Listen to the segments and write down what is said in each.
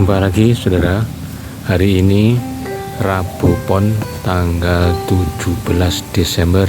Jumpa lagi saudara. Hari ini Rabu Pon tanggal 17 Desember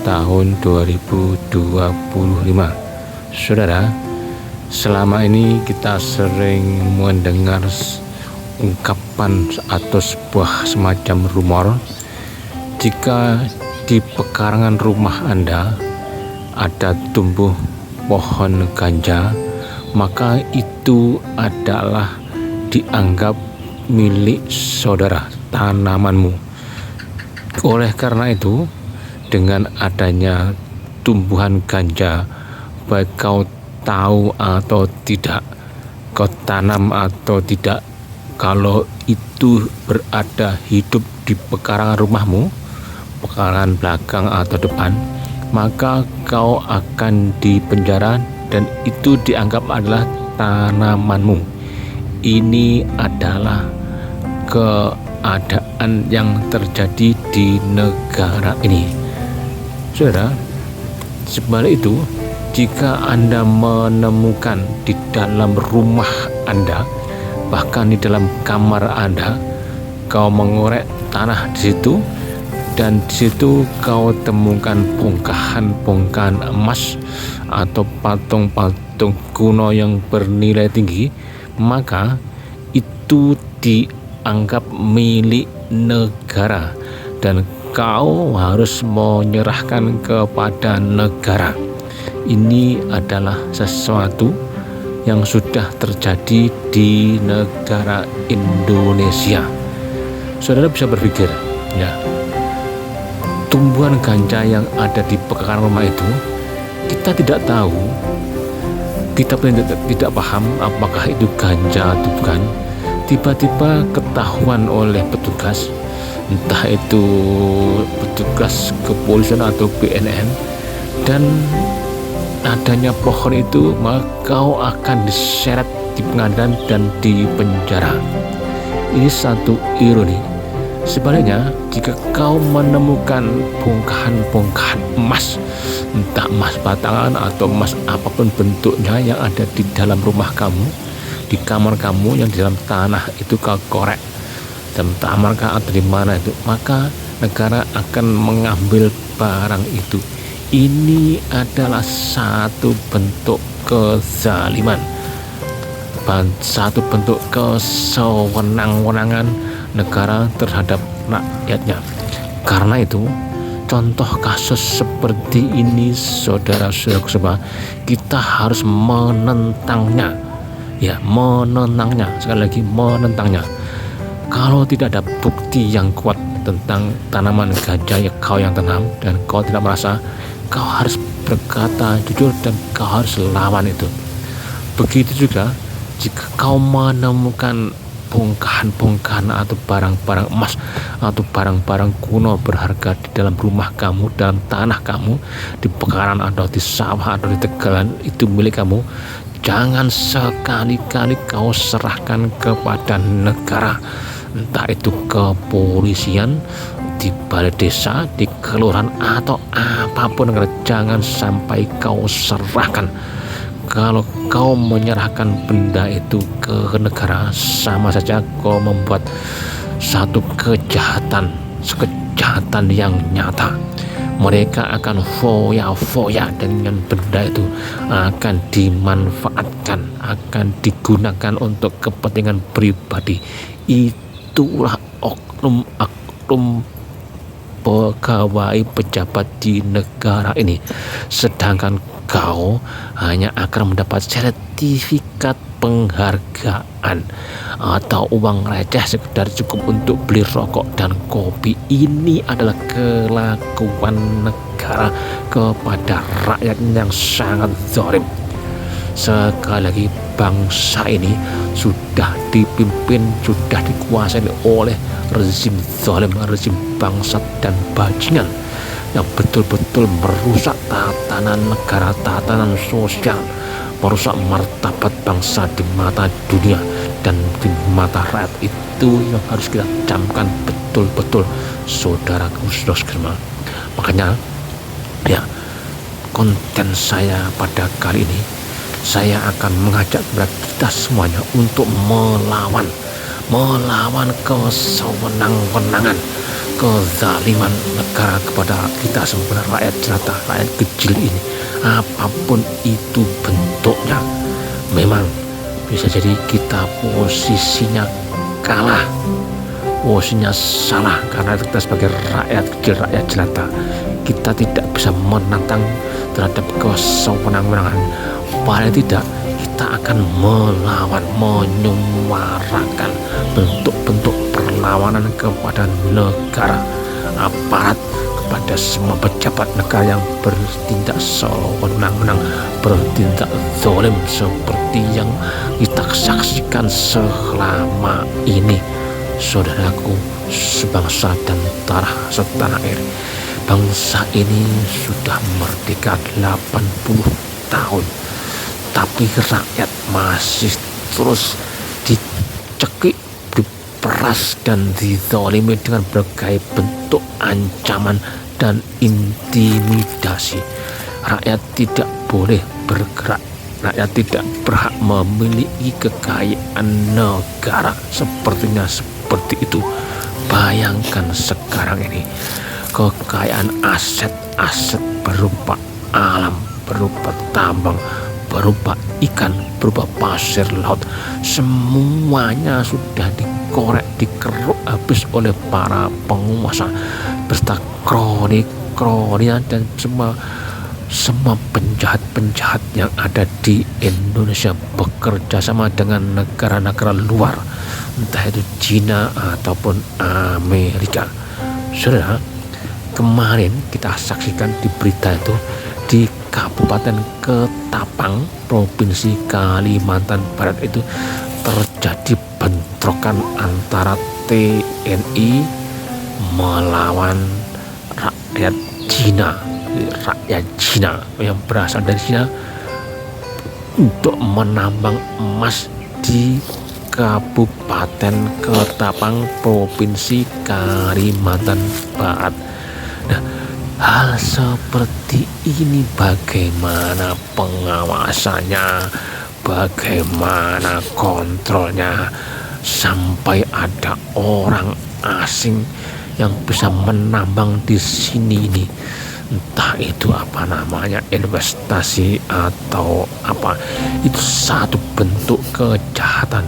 tahun 2025. Saudara, selama ini kita sering mendengar ungkapan atau sebuah semacam rumor, jika di pekarangan rumah Anda ada tumbuh pohon ganja, maka itu adalah dianggap milik saudara, tanamanmu. Oleh karena itu, dengan adanya tumbuhan ganja, baik kau tahu atau tidak, kau tanam atau tidak, kalau itu berada hidup di pekarangan rumahmu, pekarangan belakang atau depan, maka kau akan dipenjara dan itu dianggap adalah tanamanmu. Ini adalah keadaan yang terjadi di negara ini. Saudara, sebalik itu, jika Anda menemukan di dalam rumah Anda, bahkan di dalam kamar Anda, kau mengorek tanah di situ, dan di situ kau temukan bongkahan-bongkahan emas atau patung-patung kuno yang bernilai tinggi, maka itu dianggap milik negara dan kau harus menyerahkan kepada negara. Ini adalah sesuatu yang sudah terjadi di negara Indonesia. Saudara bisa berpikir, ya, tumbuhan ganja yang ada di pekarangan rumah itu, kita tidak tahu, kita tidak paham apakah itu ganja atau bukan. Tiba-tiba ketahuan oleh petugas, entah itu petugas kepolisian atau BNN, dan adanya pohon itu, maka kau akan diseret di pengadilan dan di penjara. Ini satu ironi. Sebaliknya, jika kau menemukan bongkahan-bongkahan emas, entah emas batangan atau emas apapun bentuknya yang ada di dalam rumah kamu, di kamar kamu, yang di dalam tanah itu kau korek, dalam kamar atau di mana itu, maka negara akan mengambil barang itu. Ini adalah satu bentuk kezaliman, satu bentuk kesewenang-wenangan negara terhadap rakyatnya. Karena itu, contoh kasus seperti ini, saudara-saudara, kita harus menentangnya. Ya, menentangnya. Sekali lagi, menentangnya. Kalau tidak ada bukti yang kuat tentang tanaman ganja yang kau yang tanam dan kau tidak merasa, kau harus berkata jujur dan kau harus lawan itu. Begitu juga jika kau menemukan bongkahan-bongkahan atau barang-barang emas atau barang-barang kuno berharga di dalam rumah kamu, dalam tanah kamu, di pekarangan atau di sawah atau di tegalan, itu milik kamu, jangan sekali-kali kau serahkan kepada negara, entah itu kepolisian, di balai desa, di kelurahan atau apapun. Jangan sampai kau serahkan. Kalau kau menyerahkan benda itu ke negara, sama saja kau membuat satu kejahatan yang nyata. Mereka akan foya-foya dengan benda itu, akan dimanfaatkan, akan digunakan untuk kepentingan pribadi. Itulah oknum-oknum pegawai pejabat di negara ini. Sedangkan kau hanya akan mendapat sertifikat penghargaan atau uang receh sekedar cukup untuk beli rokok dan kopi. Ini adalah kelakuan negara kepada rakyat yang sangat zalim. Sekali lagi, bangsa ini sudah dipimpin, sudah dikuasai oleh rezim zalim, rezim bangsat dan bajingan yang betul-betul merusak tatanan negara, tatanan sosial, merusak martabat bangsa di mata dunia dan di mata rakyat. Itu yang harus kita camkan betul-betul, saudaraku, saudara. Makanya, ya, konten saya pada kali ini saya akan mengajak kepada kita semuanya untuk melawan kesewenang-wenangan, kezaliman negara kepada kita semua rakyat jelata, rakyat kecil ini, apapun itu bentuknya. Memang bisa jadi kita posisinya kalah, posisinya salah, karena kita sebagai rakyat kecil, rakyat jelata, kita tidak bisa menantang terhadap kesewenang-wenangan. Paling tidak kita akan melawan, menyuarakan bentuk-bentuk perlawanan kepada negara, aparat, kepada semua pejabat negara yang bertindak sewenang-wenang, bertindak zalim seperti yang kita saksikan selama ini. Saudaraku sebangsa dan setanah air, bangsa ini sudah merdeka 80 tahun, tapi rakyat masih terus dicekik, diperas dan dizalimi dengan berbagai bentuk ancaman dan intimidasi. Rakyat tidak boleh bergerak, rakyat tidak berhak memiliki kekayaan negara. Sepertinya seperti itu. Bayangkan sekarang ini kekayaan aset-aset berupa alam, berupa tambang, berupa ikan, berupa pasir laut, semuanya sudah dikorek, dikeruk habis oleh para penguasa beserta kroni-kroninya dan semua penjahat-penjahat yang ada di Indonesia bekerja sama dengan negara-negara luar, entah itu Cina ataupun Amerika. Saudara, kemarin kita saksikan di berita itu di Kabupaten Ketapang, Provinsi Kalimantan Barat itu terjadi bentrokan antara TNI melawan rakyat Cina yang berasal dari Cina untuk menambang emas di Kabupaten Ketapang, Provinsi Kalimantan Barat. Nah, hal seperti ini bagaimana pengawasannya, bagaimana kontrolnya, sampai ada orang asing yang bisa menambang di sini ini, entah itu apa namanya, investasi atau apa, itu satu bentuk kejahatan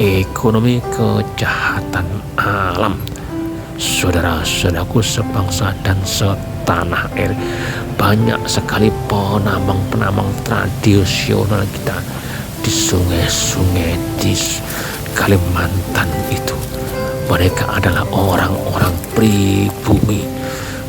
ekonomi, kejahatan alam. Saudara-saudaraku sebangsa dan setanah air, banyak sekali penambang-penambang tradisional kita di sungai-sungai di Kalimantan itu. Mereka adalah orang-orang pribumi,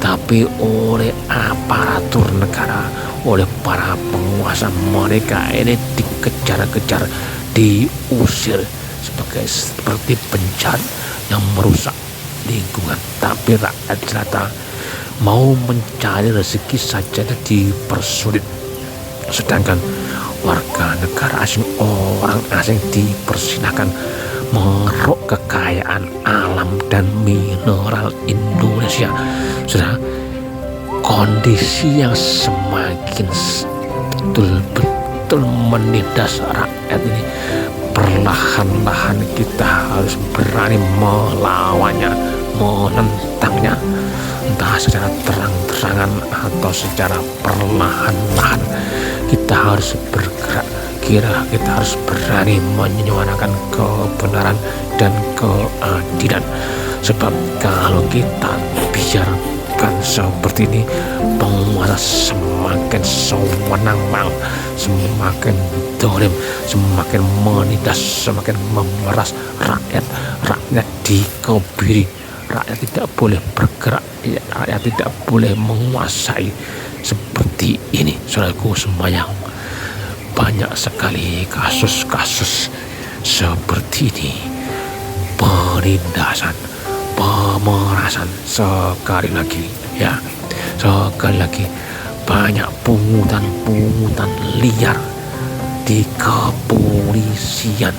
tapi oleh aparatur negara, oleh para penguasa, mereka ini dikejar-kejar, diusir seperti penjahat yang merusak lingkungan. Tapi rakyat jelata mau mencari rezeki saja dipersulit, sedangkan warga negara asing, orang asing dipersilahkan mengeruk kekayaan alam dan mineral Indonesia. Sudah kondisi yang semakin betul-betul menindas rakyat ini. Perlahan-lahan kita harus berani melawannya, menentangnya, entah secara terang-terangan atau secara perlahan-lahan. Kita harus bergerak, kita harus berani menyuarakan kebenaran dan keadilan. Sebab kalau kita biarkan seperti ini, penguasa semakin sewenang-wenang, semakin zalim, semakin menindas, semakin memeras rakyat. Rakyat dikebiri, rakyat tidak boleh bergerak, rakyat tidak boleh menguasai. Seperti ini, saudaraku sembahyang, banyak sekali kasus-kasus seperti ini, penindasan, pemerasan. Sekali lagi banyak pungutan liar di kepolisian,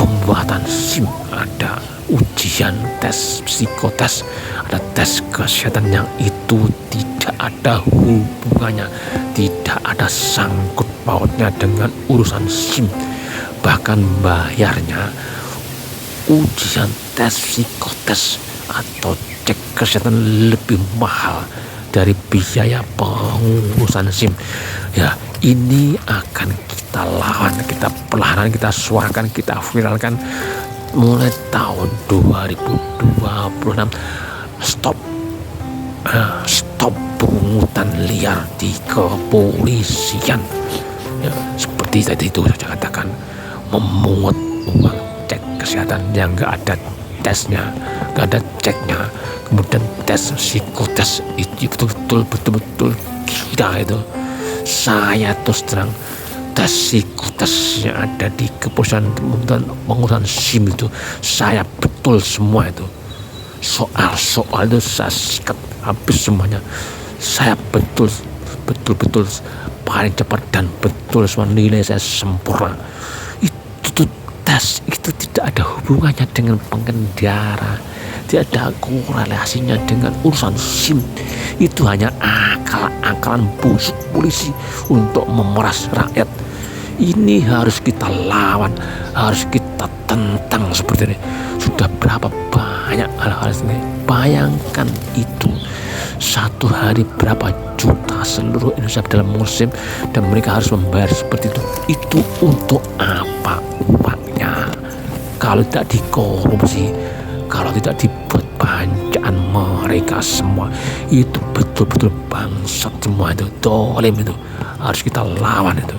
pembuatan SIM, ada ujian tes psikotes, ada tes kesehatan yang itu tidak ada hubungannya, tidak ada sangkut pautnya dengan urusan SIM. Bahkan bayarnya ujian tes psikotes atau cek kesehatan lebih mahal dari biaya pengurusan SIM. Ya, ini akan kita lawan, kita perlahan, kita suarakan, kita viralkan mulai tahun 2026. Stop pungutan liar di kepolisian. Ya, seperti tadi itu saya katakan, memungut uang cek kesehatan yang nggak ada tesnya, nggak ada ceknya, kemudian tes psikotes itu betul-betul gila itu. Saya terus terang, tes psikotes yang ada di kepolisian dan pengurusan SIM itu saya betul semua itu. Soal itu saya sikat habis semuanya. Saya betul paling cepat dan betul semua, nilai saya sempurna. Itu tes itu tidak ada hubungannya dengan pengendara, tidak ada korelasinya dengan urusan SIM. Itu hanya akal-akalan busuk polisi untuk memeras rakyat. Ini harus kita lawan, harus kita tentang seperti ini. Sudah berapa banyak hal-hal ini. Bayangkan itu, satu hari berapa juta seluruh Indonesia dalam musim, dan mereka harus membayar seperti itu. Itu untuk apa uangnya? Kalau tidak dikorupsi, kalau tidak dibuat bancaan mereka semua, itu betul-betul bangsat semua itu, dolim itu, harus kita lawan itu.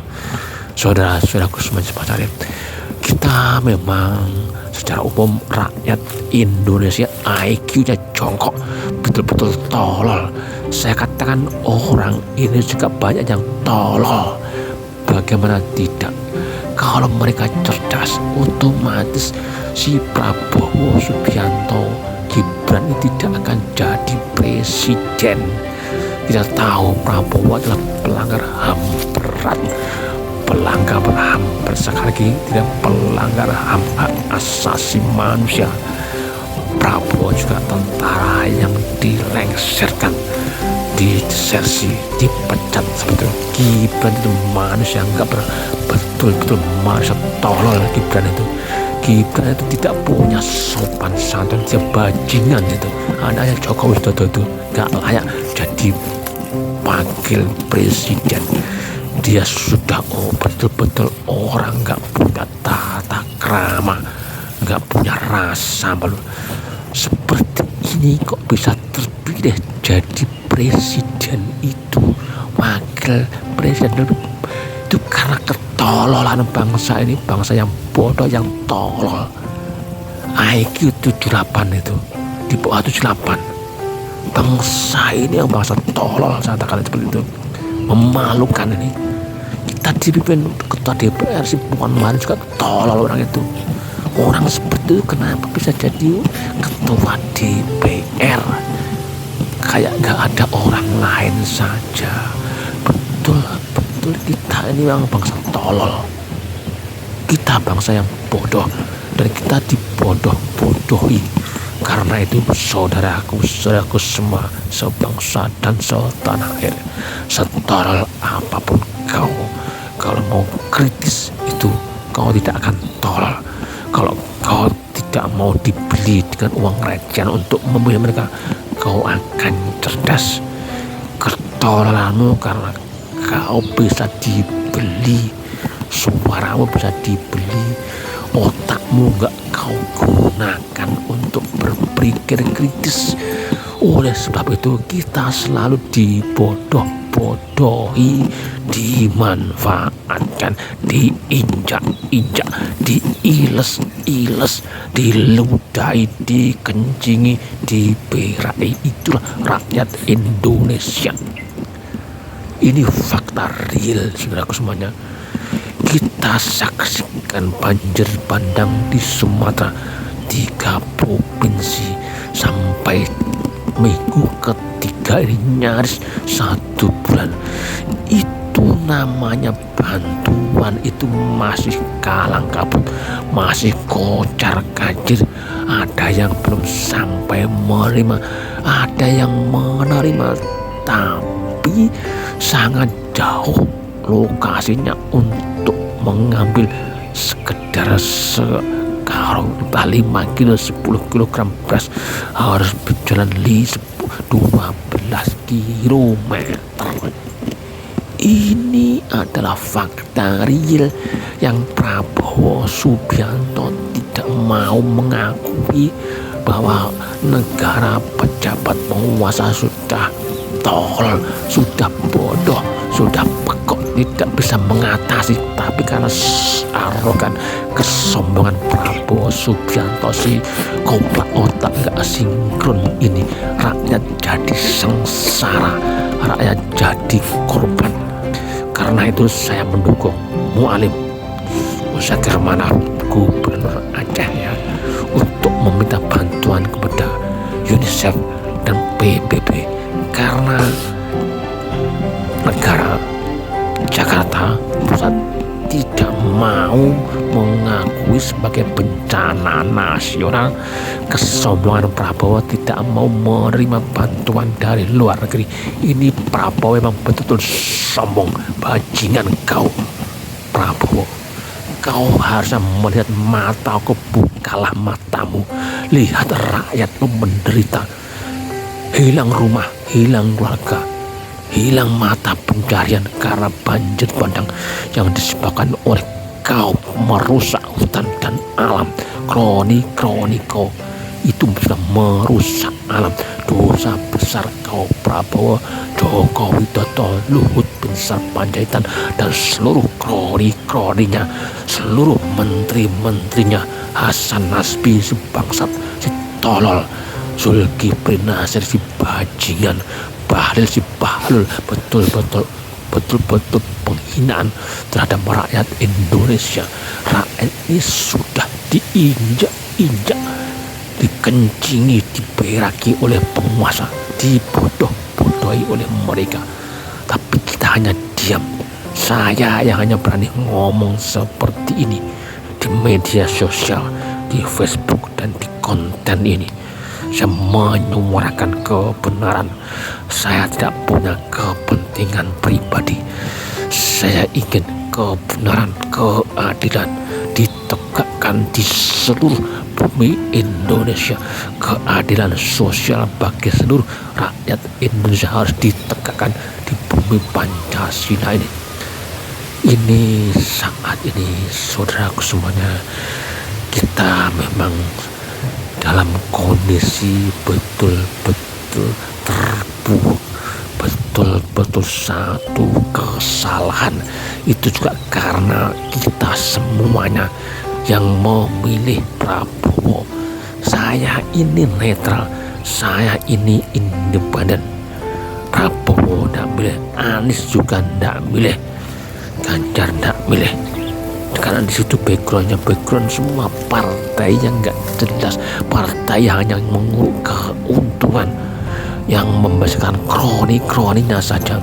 Saudara-saudaraku semuanya, kita memang secara umum rakyat Indonesia IQ-nya jongkok, betul-betul tolol. Saya katakan orang ini juga banyak yang tolol. Bagaimana tidak? Kalau mereka cerdas, otomatis si Prabowo Subianto Gibran ini tidak akan jadi presiden. Kita tahu Prabowo adalah pelanggar HAM berat, pelanggar HAM sekali lagi, tidak pelanggar HAM hak asasi manusia. Prabowo juga tentara yang dilengserkan, disersi, dipecat seperti itu. Gibran itu manusia nggak betul-betul manusia tolol. Gibran itu tidak punya sopan santun, dia bajingan itu. Anaknya Jokowi Widodo itu nggak layak jadi wakil presiden. Dia sudah betul-betul orang nggak punya tata krama, nggak punya rasa malu. Seperti ini kok bisa terpilih jadi presiden itu, wakil presiden itu karena ketololan bangsa ini, bangsa yang bodoh, yang tolol. IQ 78 itu, di bawah 78. Bangsa ini yang bangsa tolol, saya katakan seperti itu. Memalukan ini. Kita dipimpin ketua DPR si Puan Maharani juga tolol orang itu. Orang seperti itu kenapa bisa jadi ketua DPR? Kayak gak ada orang lain saja. Betul kita ini memang bangsa tolol. Kita bangsa yang bodoh, dan kita dibodoh-bodohi. Karena itu saudaraku semua, sebangsa dan setanah air, setolol apapun kau, kalau mau kritis itu kau tidak akan tolol. Kalau kau tidak mau dibeli dengan uang recehan untuk membeli mereka, kau akan cerdas. Ketololanmu karena kau bisa dibeli, suaramu bisa dibeli, otakmu nggak kau gunakan untuk berpikir kritis. Oleh sebab itu kita selalu dibodoh-bodohi, dimanfaatkan, diinjak-injak, diiles-iles, diludahi, dikencingi, diberai. Itulah rakyat Indonesia. Ini fakta real, saudaraku semuanya. Kita saksikan banjir bandang di Sumatera, 3 provinsi, sampai minggu ketiga ini nyaris 1 bulan. Itu itu namanya bantuan itu masih kalang kabut, masih kocar kacir. Ada yang belum sampai menerima, ada yang menerima tapi sangat jauh lokasinya untuk mengambil sekedar sekarang entah 5 kilo 10 kilogram beras harus berjalan 12 kilometer. Ini adalah fakta real yang Prabowo Subianto tidak mau mengakui, bahwa negara pejabat penguasa sudah tolol, sudah bodoh, sudah pekok, tidak bisa mengatasi. Tapi karena arogan kesombongan Prabowo Subianto, si koplak otak gak sinkron ini, rakyat jadi sengsara, rakyat jadi korban. Karena itu saya mendukung Mualim Musyakir Manaf, Gubernur Aceh ya, untuk meminta bantuan kepada UNICEF dan PBB, karena negara Jakarta Pusat tidak mau mengakui sebagai bencana nasional. Kesombongan Prabowo tidak mau menerima bantuan dari luar negeri. Ini Prabowo memang betul-betul sombong, bajingan kau Prabowo. Kau harusnya melihat mataku, bukalah matamu, lihat rakyatmu menderita, hilang rumah, hilang keluarga, hilang mata pencarian karena banjir bandang yang disebabkan oleh kau merusak hutan dan alam. Kroni kau itu sudah merusak alam. Dosa besar kau Prabowo, Joko Widodo, Luhut Binsar Panjaitan, dan seluruh kroninya, seluruh menteri-menterinya, Hasan Nasbi si bangsat, si tolol, Zulkifli Nasir si bajingan, Bahlil si Bahlul, betul-betul penghinaan terhadap rakyat Indonesia. Rakyat ini sudah diinjak-injak, dikencingi, diberaki oleh penguasa, dibodoh-bodohi oleh mereka. Tapi kita hanya diam. Saya yang hanya berani ngomong seperti ini di media sosial, di Facebook dan di konten ini. Saya menyuarakan kebenaran. Saya tidak punya kepentingan pribadi. Saya ingin kebenaran, keadilan ditegakkan di seluruh bumi Indonesia. Keadilan sosial bagi seluruh rakyat Indonesia harus ditegakkan di bumi Pancasila ini. Ini saat ini, saudaraku semuanya, kita memang dalam kondisi betul-betul terpuruk, betul-betul satu kesalahan. Itu juga karena kita semuanya yang memilih Prabowo. Saya ini netral, saya ini independen. Prabowo tidak milih, Anies juga tidak milih, Ganjar tidak milih. Karena di situ background semua partai yang nggak jelas, partai yang hanya menguruk keuntungan, yang membesarkan kroninya saja.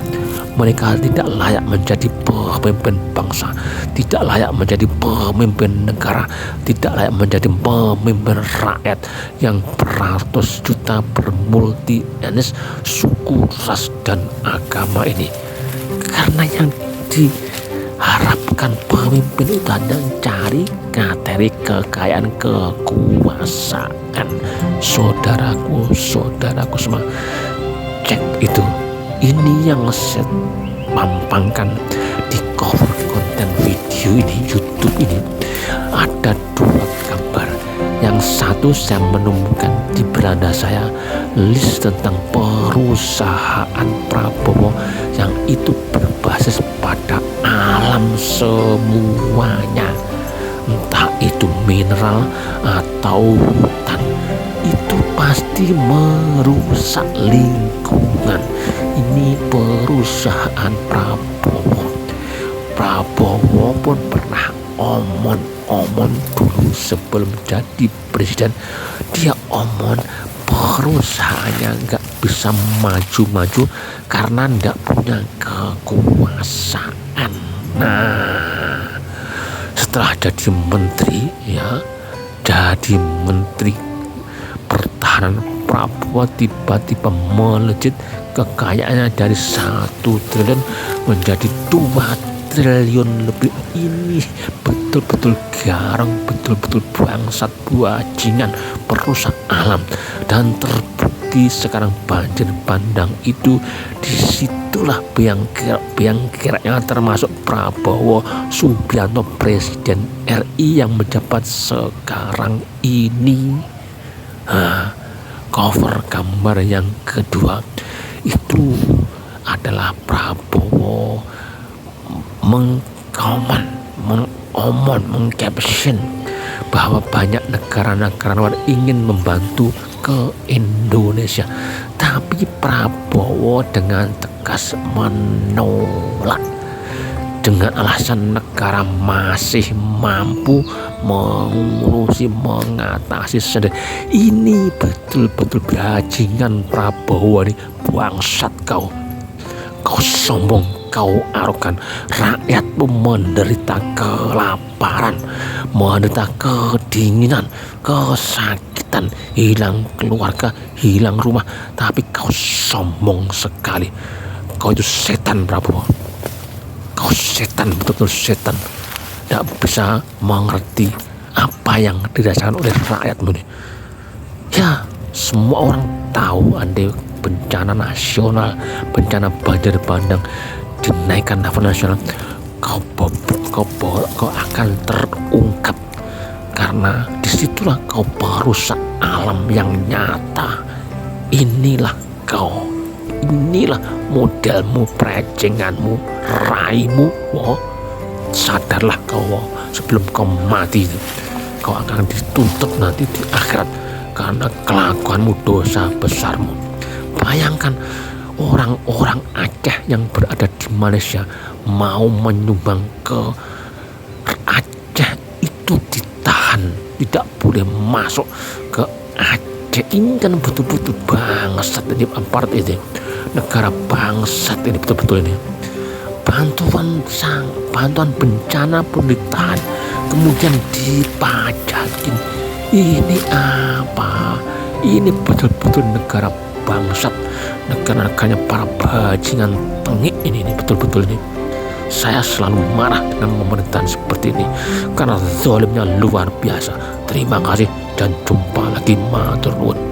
Mereka tidak layak menjadi pemimpin bangsa, tidak layak menjadi pemimpin negara, tidak layak menjadi pemimpin rakyat yang beratus juta, bermulti etnis, suku, ras, dan agama ini. Karena yang diharapkan pemimpin itu hanya cari materi, kekayaan, kekuasaan. Saudaraku semua, cek itu. Ini yang saya pampangkan di cover konten video ini, YouTube ini. Ada 2 gambar. Yang satu saya menemukan di beranda saya list tentang perusahaan Prabowo yang itu berbasis pada alam semuanya, entah itu mineral atau hutan. Itu pasti merusak lingkungan. Ini perusahaan Prabowo pun pernah omon dulu sebelum jadi presiden. Dia omon perusahaannya nggak bisa maju-maju karena nggak punya kekuasaan. Nah, setelah jadi menteri ya, jadi menteri pertahanan, Prabowo tiba-tiba melejit kekayaannya dari 1 triliun menjadi 2 triliun lebih. Ini betul-betul garang, betul-betul bangsat, bajingan, perusak alam. Dan terbukti sekarang banjir bandang itu, disitulah biang-keroknya termasuk Prabowo Subianto, Presiden RI yang menjabat sekarang ini. Cover gambar yang kedua itu adalah Prabowo mengcaption bahwa banyak negara-negara luar ingin membantu ke Indonesia, tapi Prabowo dengan tegas menolak dengan alasan negara masih mampu mengatasi sendiri. Ini betul-betul bajingan Prabowo nih, bangsat kau sombong, kau arogan. Rakyatmu menderita kelaparan, menderita kedinginan, kesakitan, hilang keluarga, hilang rumah, tapi kau sombong sekali. Kau itu setan Prabowo, kau setan, betul-betul setan. Tidak bisa mengerti apa yang dirasakan oleh rakyatmu nih. Ya, semua orang tahu andai bencana nasional, bencana banjir bandang dinaikkan level nasional, kau akan terungkap, karena disitulah kau perusak alam yang nyata. Inilah kau, inilah modelmu, prejenganmu, raimu. Sadarlah kau, sebelum kau mati kau akan dituntut nanti di akhirat karena kelakuanmu, dosa besarmu. Bayangkan orang-orang Aceh yang berada di Malaysia mau menyumbang ke Aceh itu ditahan, tidak boleh masuk ke Aceh. Ini kan betul-betul bangsat ini, apartheid ini, negara bangsat ini, betul-betul ini. Bantuan bencana pun ditahan, kemudian dipajakin. Ini apa? Ini betul-betul negara bangsat, negara-negaranya para bajingan tengik ini betul-betul ini. Saya selalu marah dengan pemerintahan seperti ini karena zalimnya luar biasa. Terima kasih dan jumpa lagi, matur nuwun.